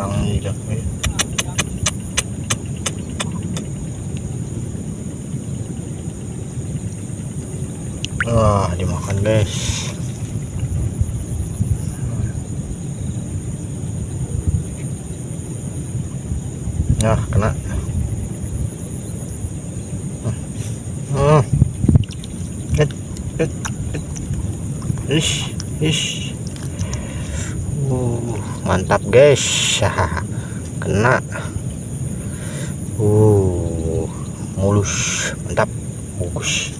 jarang injak. Wah, dimakan guys. Nah, kena. Ish. Mantap guys. Kena. Mulus, mantap, bagus.